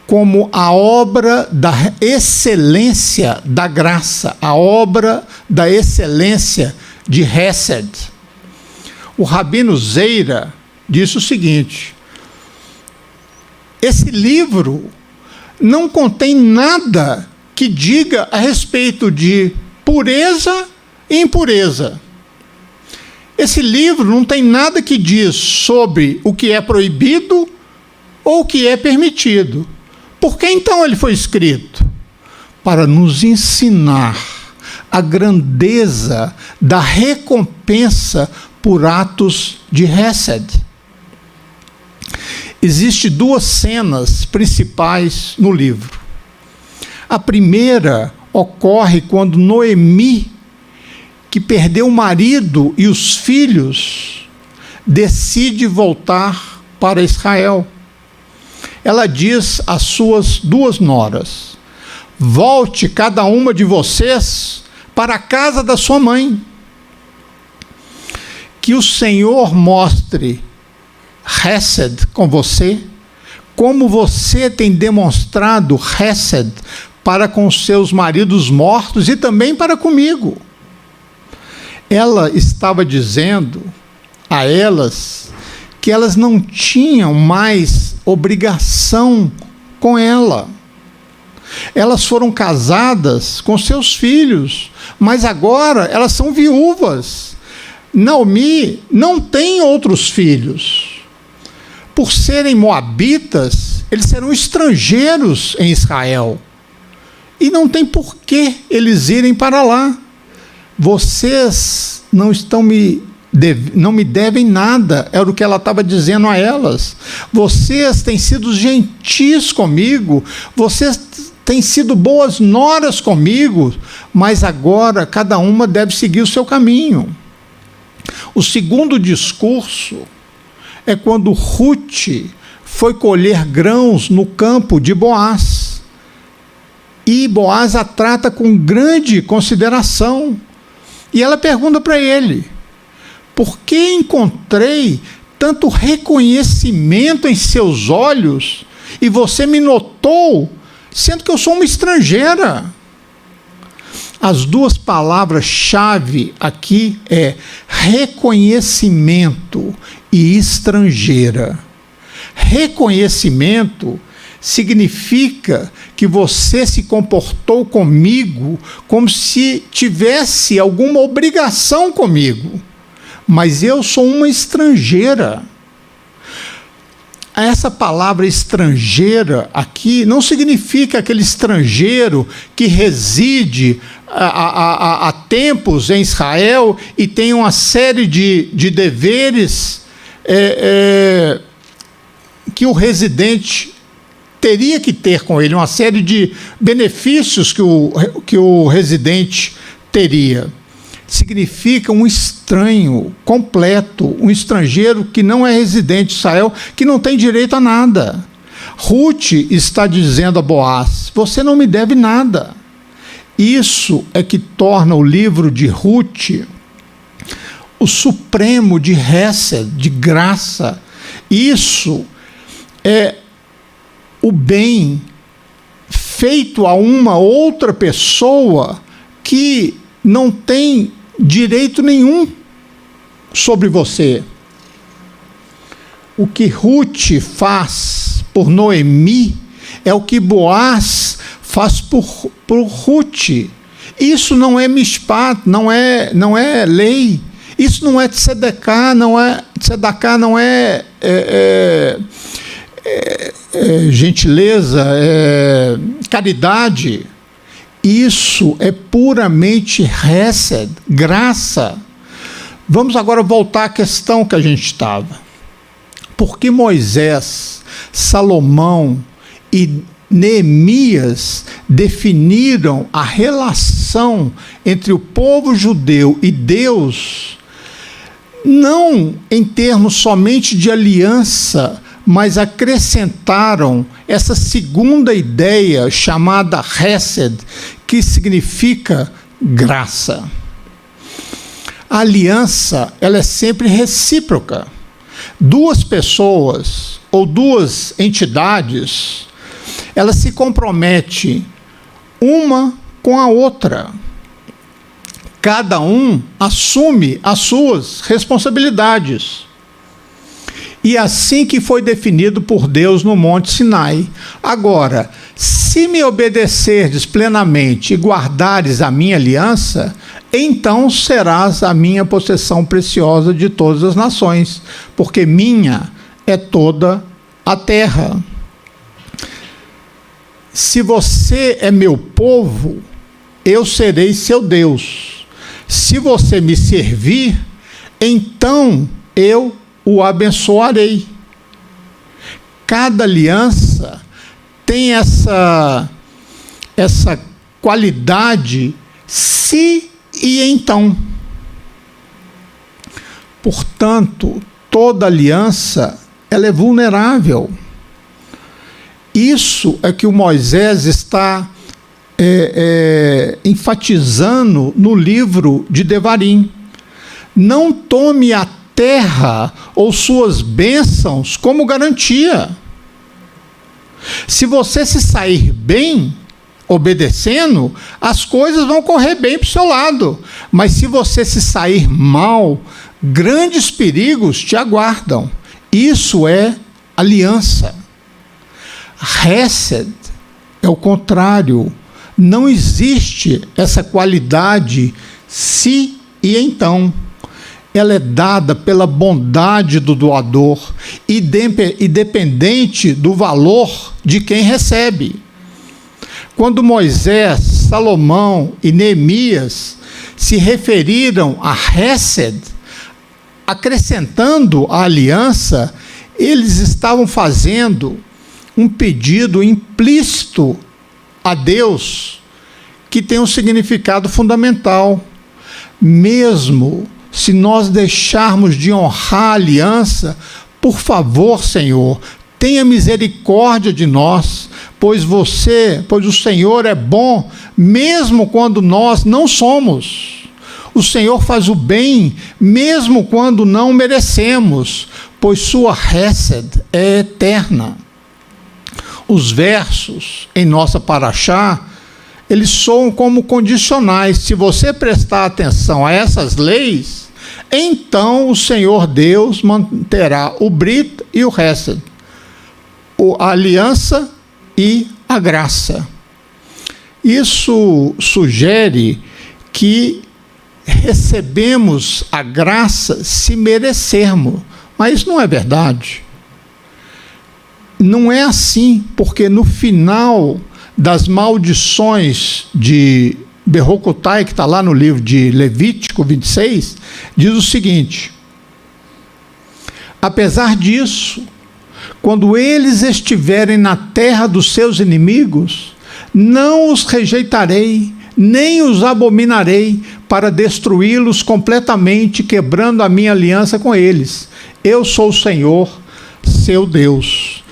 como a obra da excelência da graça, a obra da excelência de Hesed. O Rabino Zeira disse o seguinte: esse livro não contém nada que diga a respeito de pureza e impureza. Esse livro não tem nada que diz sobre o que é proibido ou o que é permitido. Por que então ele foi escrito? Para nos ensinar a grandeza da recompensa por atos de Hesed. Existem duas cenas principais no livro. A primeira ocorre quando Noemi, que perdeu o marido e os filhos, decide voltar para Israel. Ela diz às suas duas noras: volte cada uma de vocês para a casa da sua mãe. Que o Senhor mostre Hesed com você, como você tem demonstrado Hesed para com seus maridos mortos e também para comigo. Ela estava dizendo a elas que elas não tinham mais obrigação com ela. Elas foram casadas com seus filhos, mas agora elas são viúvas. Naomi não tem outros filhos. Por serem moabitas, eles serão estrangeiros em Israel. E não tem por que eles irem para lá. Vocês não me devem nada, era o que ela estava dizendo a elas. Vocês têm sido gentis comigo, vocês têm sido boas noras comigo, mas agora cada uma deve seguir o seu caminho. O segundo discurso é quando Ruth foi colher grãos no campo de Boaz. E Boaz a trata com grande consideração. E ela pergunta para ele: por que encontrei tanto reconhecimento em seus olhos e você me notou, sendo que eu sou uma estrangeira? As duas palavras-chave aqui é reconhecimento e estrangeira. Reconhecimento significa que você se comportou comigo como se tivesse alguma obrigação comigo. Mas eu sou uma estrangeira. Essa palavra estrangeira aqui não significa aquele estrangeiro que reside há tempos em Israel e tem uma série de deveres que o residente teria que ter com ele, uma série de benefícios que o residente teria. Significa um estranho completo, um estrangeiro que não é residente de Israel, que não tem direito a nada. Ruth está dizendo a Boaz: você não me deve nada. Isso é que torna o livro de Ruth o supremo de Hesed, de graça. Isso é o bem feito a uma outra pessoa que não tem direito nenhum sobre você. O que Ruth faz por Noemi é o que Boaz faz por Ruth. Isso não é mishpat, não é lei. Isso não é tzedakah, não é gentileza, é caridade. Isso é puramente Hesed, graça. Vamos agora voltar à questão que a gente estava. Por que Moisés, Salomão e Neemias definiram a relação entre o povo judeu e Deus, não em termos somente de aliança, mas acrescentaram essa segunda ideia chamada Hesed, que significa graça. A aliança, ela é sempre recíproca. duas pessoas ou duas entidades, elas se comprometem uma com a outra. Cada um assume as suas responsabilidades. E assim que foi definido por Deus no Monte Sinai. Agora, se me obedecerdes plenamente e guardares a minha aliança, então serás a minha possessão preciosa de todas as nações, porque minha é toda a terra. Se você é meu povo, eu serei seu Deus. Se você me servir, então eu o abençoarei. Cada aliança tem essa qualidade, se e então. Portanto, toda aliança ela é vulnerável. Isso é que o Moisés está enfatizando no livro de Devarim. Não tome a terra ou suas bênçãos como garantia. Se você se sair bem, obedecendo, as coisas vão correr bem para o seu lado. Mas se você se sair mal, grandes perigos te aguardam. Isso é aliança. Hesed é o contrário. Não existe essa qualidade se e então. Ela é dada pela bondade do doador e dependente do valor de quem recebe. Quando Moisés, Salomão e Neemias se referiram a Hesed, acrescentando a aliança, eles estavam fazendo um pedido implícito a Deus que tem um significado fundamental. Mesmo se nós deixarmos de honrar a aliança, por favor, Senhor, tenha misericórdia de nós, pois o Senhor é bom, mesmo quando nós não somos. O Senhor faz o bem, mesmo quando não merecemos, pois sua Hesed é eterna. Os versos em nossa paraxá, eles soam como condicionais. Se você prestar atenção a essas leis, então o Senhor Deus manterá o Brit e o Hesed, a aliança e a graça. Isso sugere que recebemos a graça se merecermos, mas isso não é verdade. Não é assim, porque no final das maldições de Berrocotai, que está lá no livro de Levítico 26, diz o seguinte: apesar disso, quando eles estiverem na terra dos seus inimigos, não os rejeitarei, nem os abominarei, para destruí-los completamente, quebrando a minha aliança com eles. Eu sou o Senhor, seu Deus.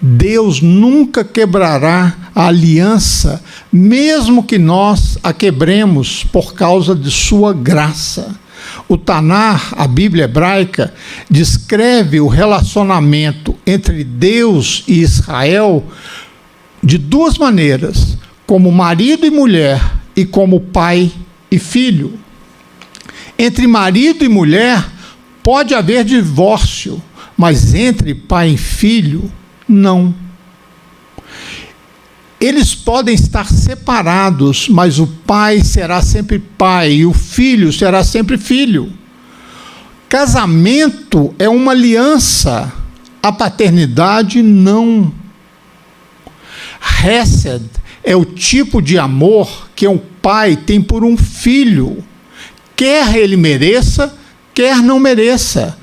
Deus nunca quebrará a aliança, mesmo que nós a quebremos por causa de sua graça. O Tanar, a Bíblia hebraica, descreve o relacionamento entre Deus e Israel de duas maneiras: como marido e mulher e como pai e filho. Entre marido e mulher pode haver divórcio, mas entre pai e filho, não. Eles podem estar separados, mas o pai será sempre pai e o filho será sempre filho. Casamento é uma aliança, a paternidade não. Hesed é o tipo de amor que um pai tem por um filho, quer ele mereça, quer não mereça.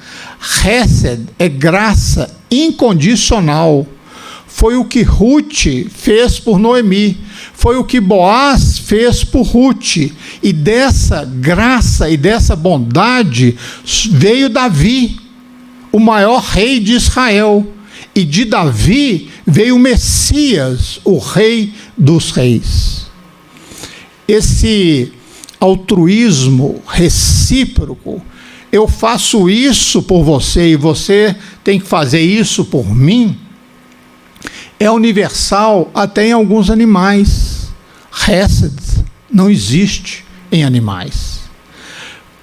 Hesed é graça incondicional. Foi o que Ruth fez por Noemi, foi o que Boaz fez por Ruth, e dessa graça e dessa bondade veio Davi, o maior rei de Israel, e de Davi veio o Messias, o rei dos reis. Esse altruísmo recíproco eu faço isso por você e você tem que fazer isso por mim, é universal até em alguns animais. Hesed não existe em animais.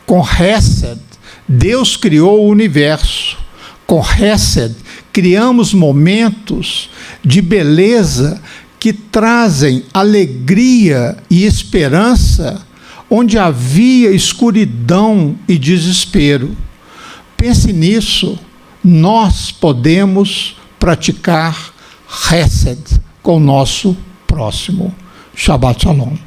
Com Hesed, Deus criou o universo. Com Hesed, criamos momentos de beleza que trazem alegria e esperança onde havia escuridão e desespero. Pense nisso, nós podemos praticar Hesed com o nosso próximo. Shabbat Shalom.